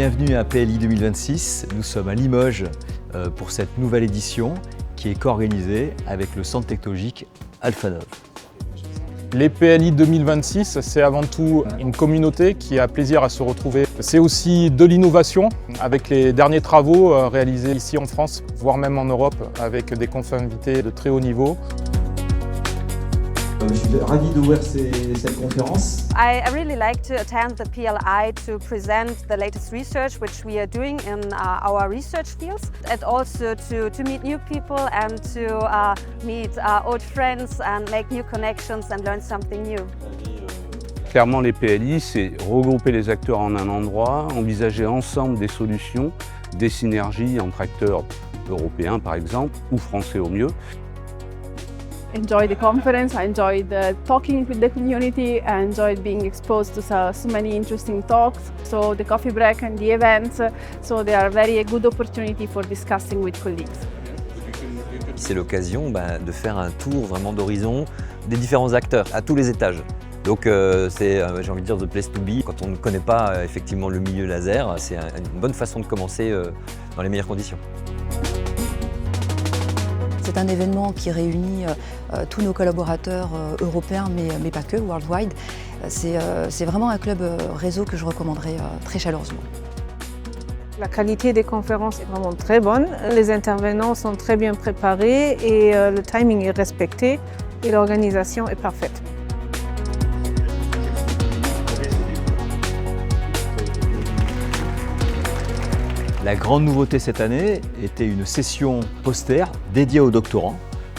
Bienvenue à PLI 2026, nous sommes à Limoges pour cette nouvelle édition qui est co-organisée avec le centre technologique Alphanov. Les PLI 2026, c'est avant tout une communauté qui a plaisir à se retrouver. C'est aussi de l'innovation avec les derniers travaux réalisés ici en France, voire même en Europe, avec des confs invités de très haut niveau. Je suis ravi d'ouvrir cette conférence. I really like to attend the PLI to present the latest research which we are doing in our research fields, and also to meet new people and to meet old friends and make new connections and learn something new. Clairement, les PLI, c'est regrouper les acteurs en un endroit, envisager ensemble des solutions, des synergies entre acteurs européens par exemple, ou français au mieux. Enjoyed the conference, I enjoyed talking with the community, I enjoyed being exposed to so many interesting talks. So the coffee break and the events, so they are very a good opportunity for discussing with colleagues. C'est l'occasion de faire un tour vraiment d'horizon des différents acteurs à tous les étages. Donc c'est, j'ai envie de dire, the place to be. Quand on ne connaît pas effectivement le milieu laser, c'est une bonne façon de commencer dans les meilleures conditions. C'est un événement qui réunit tous nos collaborateurs européens, mais pas que, worldwide. C'est vraiment un club réseau que je recommanderais très chaleureusement. La qualité des conférences est vraiment très bonne. Les intervenants sont très bien préparés et le timing est respecté et l'organisation est parfaite. La grande nouveauté cette année était une session poster dédiée aux doctorants,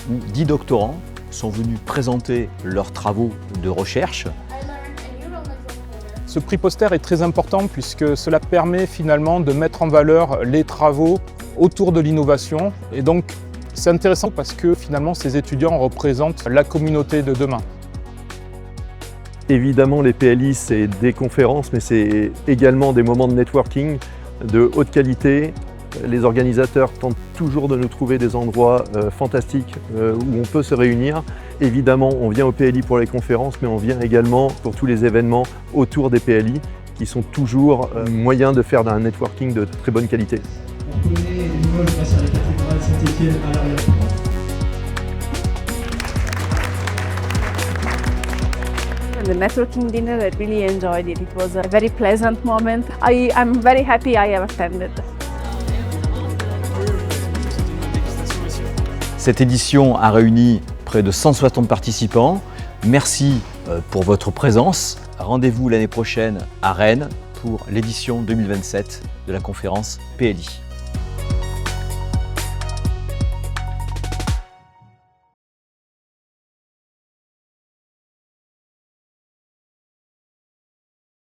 où 10 doctorants sont venus présenter leurs travaux de recherche. Ce prix poster est très important puisque cela permet finalement de mettre en valeur les travaux autour de l'innovation. Et donc c'est intéressant parce que finalement ces étudiants représentent la communauté de demain. Évidemment, les PLI, c'est des conférences, mais c'est également des moments de networking de haute qualité. Les organisateurs tentent toujours de nous trouver des endroits fantastiques où on peut se réunir. Évidemment, on vient au PLI pour les conférences, mais on vient également pour tous les événements autour des PLI qui sont toujours moyens de faire un networking de très bonne qualité. On connaît Limoges grâce à la cathédrale Saint-Étienne à l'arrière. The networking dinner, I really enjoyed it. It was a very pleasant moment. I'm very happy I have attended. Cette édition a réuni près de 160 participants. Merci pour votre présence. Rendez-vous l'année prochaine à Rennes pour l'édition 2027 de la conférence PLI.